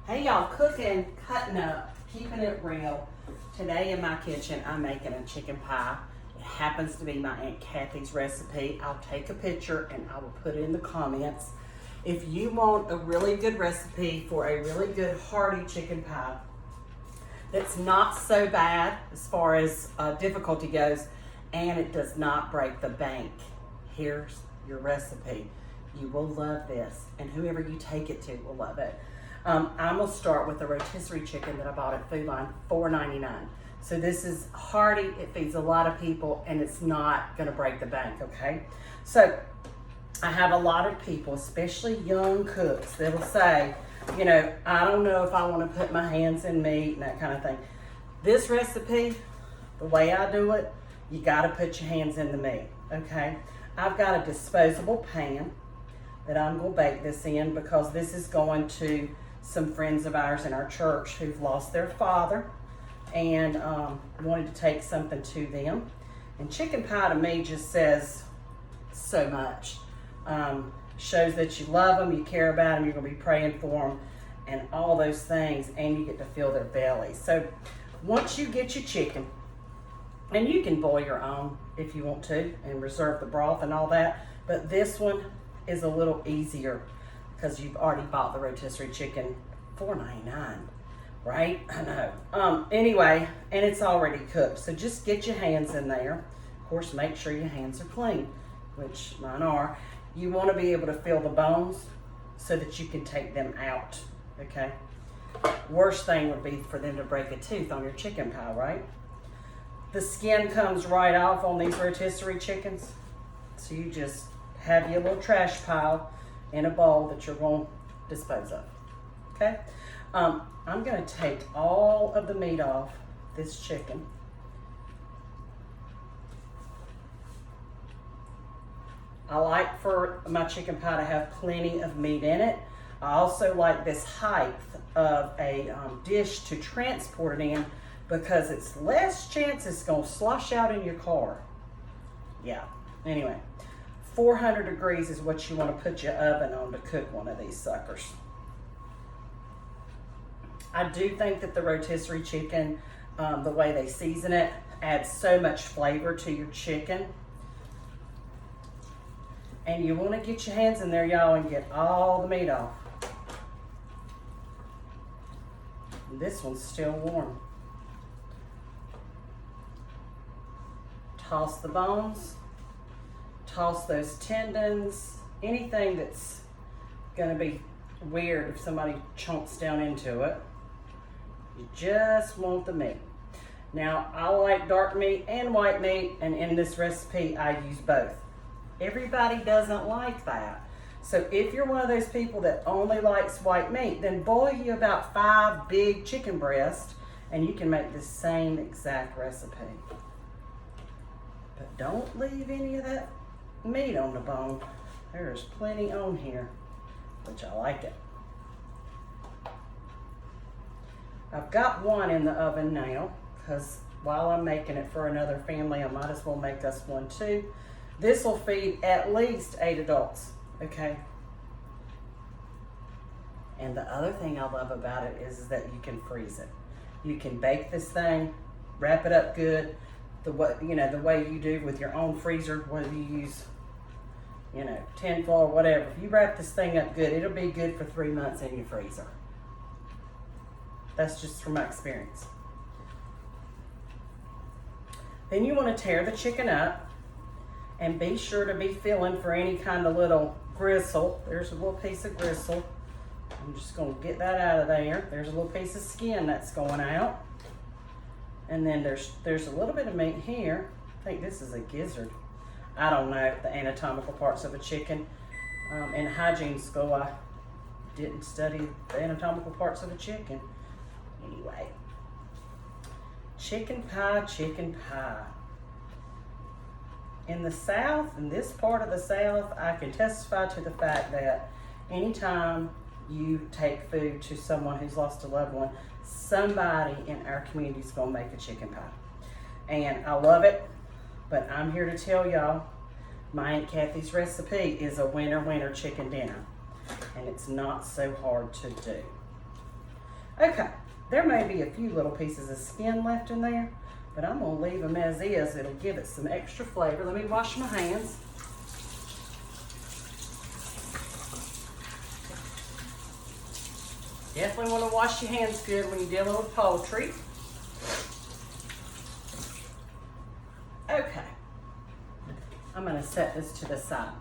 Hey y'all, cooking, cutting up, keeping it real. Today in my kitchen, I'm making a chicken pie. It happens to be my Aunt Cathy's recipe. I'll take a picture and I will put it in the comments. If you want a really good recipe for a really good hearty chicken pie that's not so bad as far as difficulty goes, and it does not break the bank, here's your recipe. You will love this, and whoever you take it to will love it. I'm gonna start with the rotisserie chicken that I bought at Food Line, $4.99. So this is hearty, it feeds a lot of people, and it's not gonna break the bank, okay? So I have a lot of people, especially young cooks, that'll say, you know, I don't know if I wanna put my hands in meat and that kind of thing. This recipe, the way I do it, you gotta put your hands in the meat, okay? I've got a disposable pan that I'm gonna bake this in because this is going to some friends of ours in our church who've lost their father and wanted to take something to them. And chicken pie to me just says so much. Shows that you love them, you care about them, you're gonna be praying for them and all those things, and you get to fill their belly. So once you get your chicken, and you can boil your own if you want to and reserve the broth and all that, but this one is a little easier because you've already bought the rotisserie chicken, $4.99, right? I know. Anyway, and it's already cooked, so just get your hands in there. Of course, make sure your hands are clean, which mine are. You want to be able to feel the bones so that you can take them out, okay? Worst thing would be for them to break a tooth on your chicken pie, right? The skin comes right off on these rotisserie chickens, so you just have your little trash pile in a bowl that you're going to dispose of, okay? I'm going to take all of the meat off this chicken. I like for my chicken pie to have plenty of meat in it. I also like this height of a dish to transport it in because it's less chance it's going to slosh out in your car. Yeah, anyway. 400 degrees is what you want to put your oven on to cook one of these suckers. I do think that the rotisserie chicken, the way they season it, adds so much flavor to your chicken. And you want to get your hands in there, y'all, and get all the meat off. This one's still warm. Toss the bones. Toss those tendons, anything that's gonna be weird if somebody chomps down into it. You just want the meat. Now, I like dark meat and white meat, and in this recipe, I use both. Everybody doesn't like that. So if you're one of those people that only likes white meat, then boil you about 5 big chicken breasts, and you can make the same exact recipe. But don't leave any of that meat on the bone. There's plenty on here, which I like it. I've got one in the oven now because while I'm making it for another family, I might as well make us one too. This will feed at least 8 adults, okay? And the other thing I love about it is that you can freeze it. You can bake this thing, wrap it up good, the way you do with your own freezer, whether you use tinfoil or whatever. If you wrap this thing up good, it'll be good for 3 months in your freezer. That's just from my experience. Then you want to tear the chicken up and be sure to be feeling for any kind of little gristle. There's a little piece of gristle. I'm just going to get that out of there. There's a little piece of skin that's going out. And then there's a little bit of meat here. I think this is a gizzard. I don't know the anatomical parts of a chicken. In hygiene school, I didn't study the anatomical parts of a chicken. Anyway, chicken pie, chicken pie. In the South, in this part of the South, I can testify to the fact that anytime you take food to someone who's lost a loved one, somebody in our community is going to make a chicken pie. And I love it. But I'm here to tell y'all, my Aunt Cathy's recipe is a winner chicken dinner. And it's not so hard to do. Okay, there may be a few little pieces of skin left in there, but I'm gonna leave them as is. It'll give it some extra flavor. Let me wash my hands. Definitely want to wash your hands good when you're dealing with poultry. Okay, I'm going to set this to the side.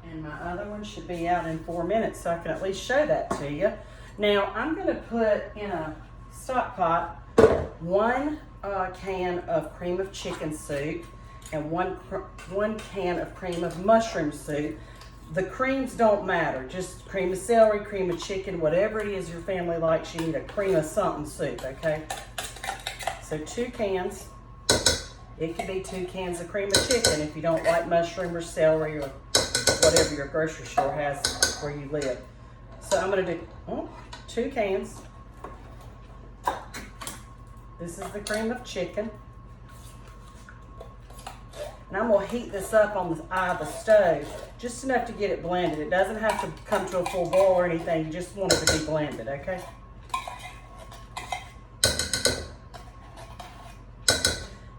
And my other one should be out in 4 minutes, so I can at least show that to you. Now, I'm going to put in a stock pot 1 can of cream of chicken soup and one can of cream of mushroom soup. The creams don't matter, just cream of celery, cream of chicken, whatever it is your family likes, you need a cream of something soup, okay? So 2 cans. It could be 2 cans of cream of chicken if you don't like mushroom or celery or whatever your grocery store has where you live. So I'm gonna do 2 cans. This is the cream of chicken. And I'm gonna heat this up on the eye of the stove, just enough to get it blended. It doesn't have to come to a full boil or anything, you just want it to be blended, okay?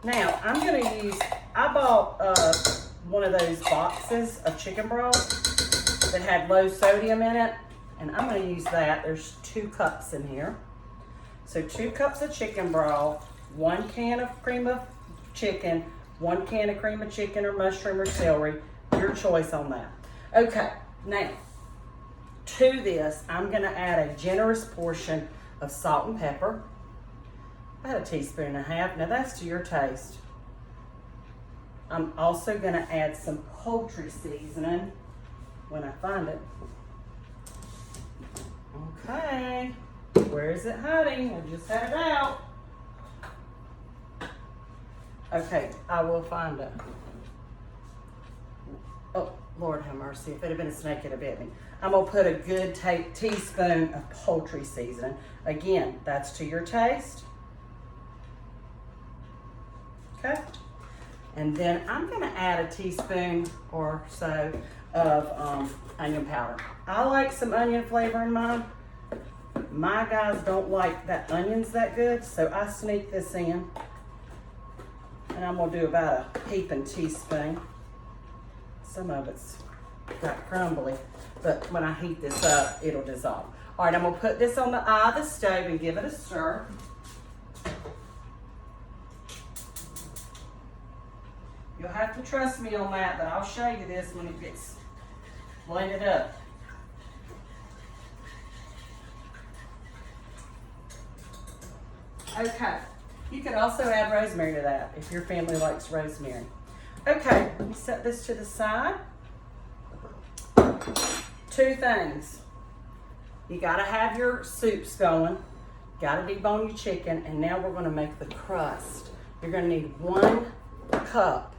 Now, I'm gonna use, I bought one of those boxes of chicken broth that had low sodium in it, and I'm gonna use that. There's 2 cups in here. So 2 cups of chicken broth, 1 can of cream of chicken, 1 can of cream of chicken or mushroom or celery, your choice on that. Okay, now, to this, I'm gonna add a generous portion of salt and pepper, about 1.5 teaspoons. Now that's to your taste. I'm also gonna add some poultry seasoning when I find it. Okay, where is it hiding? I just had it out. Okay, I will find it. Oh, Lord have mercy. If it had been a snake, it'd have bit me. I'm gonna put a good teaspoon of poultry seasoning. Again, that's to your taste. Okay. And then I'm gonna add a teaspoon or so of onion powder. I like some onion flavor in mine. My guys don't like that onions that good, so I sneak this in. And I'm gonna do about a heaping teaspoon. Some of it's got crumbly, but when I heat this up, it'll dissolve. All right, I'm gonna put this on the eye of the stove and give it a stir. You'll have to trust me on that, but I'll show you this when it gets blended up. Okay. You could also add rosemary to that if your family likes rosemary. Okay, let me set this to the side. 2 things. You gotta have your soups going, gotta debone your chicken, and now we're gonna make the crust. You're gonna need 1 cup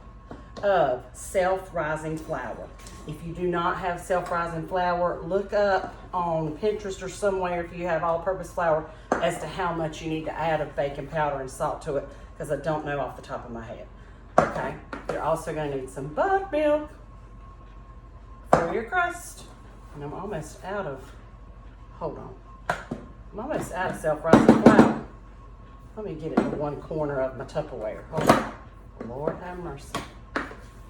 of self-rising flour. If you do not have self-rising flour, look up on Pinterest or somewhere if you have all-purpose flour as to how much you need to add of baking powder and salt to it, because I don't know off the top of my head. Okay, you're also gonna need some buttermilk for your crust. And I'm almost out of, hold on. I'm almost out of self-rising flour. Let me get it in one corner of my Tupperware. Hold on. Lord have mercy.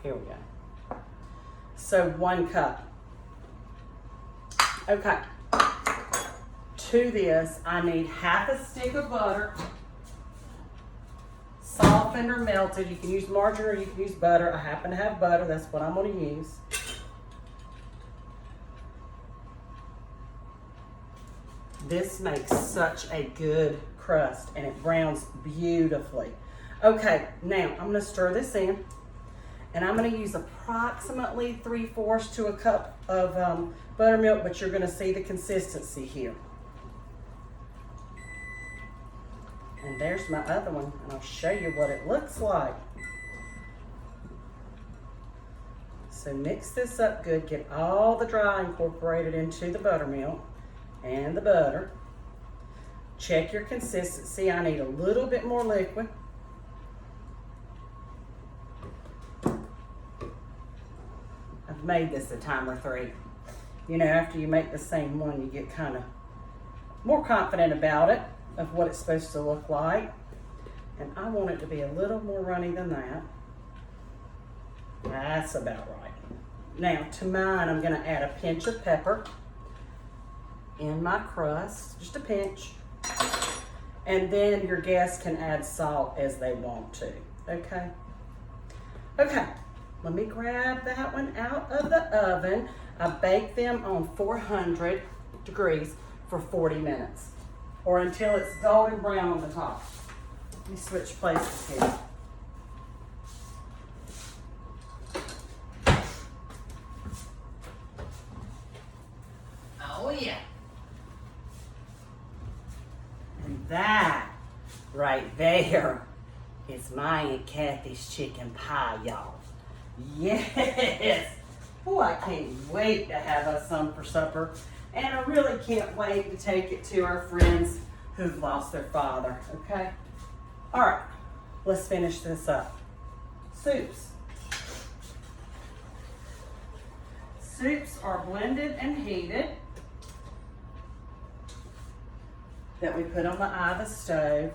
Here we go. So 1 cup. Okay. To this, I need half a stick of butter, softened or melted. You can use margarine or you can use butter. I happen to have butter. That's what I'm going to use. This makes such a good crust and it browns beautifully. Okay, now I'm going to stir this in. And I'm going to use approximately 3/4 to a cup of buttermilk, but you're going to see the consistency here. And there's my other one, and I'll show you what it looks like. So mix this up good, get all the dry incorporated into the buttermilk and the butter. Check your consistency. I need a little bit more liquid. I've made this a time or 3. You know, after you make the same one, you get kind of more confident about it, of what it's supposed to look like. And I want it to be a little more runny than that. That's about right. Now, to mine, I'm gonna add a pinch of pepper in my crust, just a pinch. And then your guests can add salt as they want to, okay? Okay, let me grab that one out of the oven. I bake them on 400 degrees for 40 minutes, or until it's golden brown on the top. Let me switch places here. Oh yeah. And that right there is my and Cathy's chicken pie, y'all. Yes. Oh, I can't wait to have us some for supper. And I really can't wait to take it to our friends who've lost their father, okay? All right, let's finish this up. Soups. Soups are blended and heated that we put on the eye of the stove.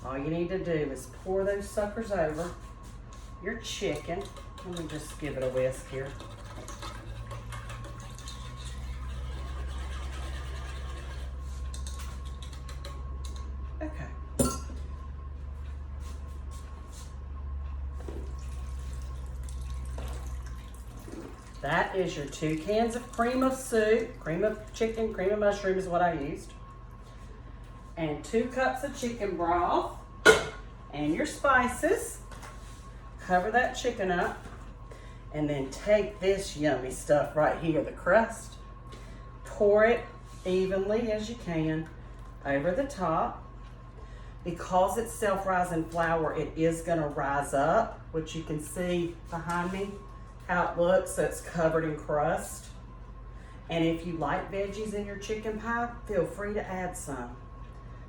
All you need to do is pour those suckers over your chicken. Let me just give it a whisk here. Okay. That is your 2 cans of cream of soup. Cream of chicken, cream of mushroom is what I used. And 2 cups of chicken broth. And your spices. Cover that chicken up. And then take this yummy stuff right here, the crust. Pour it evenly as you can over the top. Because it's self-rising flour, it is gonna rise up, which you can see behind me, how it looks, so it's covered in crust. And if you like veggies in your chicken pie, feel free to add some.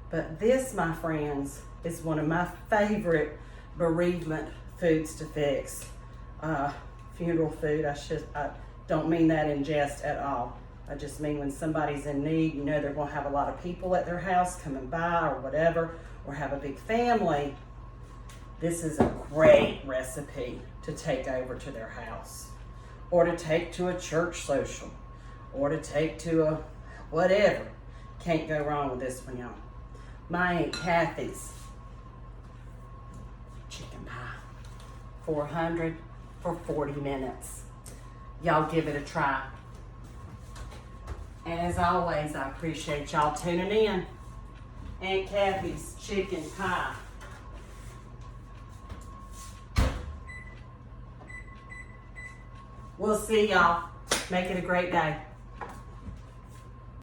But this, my friends, is one of my favorite bereavement foods to fix. Funeral food, I don't mean that in jest at all. I just mean when somebody's in need, you know they're gonna have a lot of people at their house coming by or whatever, or have a big family. This is a great recipe to take over to their house, or to take to a church social, or to take to a whatever. Can't go wrong with this one, y'all. My Aunt Cathy's chicken pie, 400 for 40 minutes. Y'all give it a try. And as always, I appreciate y'all tuning in. Aunt Cathy's chicken pie. We'll see y'all. Make it a great day.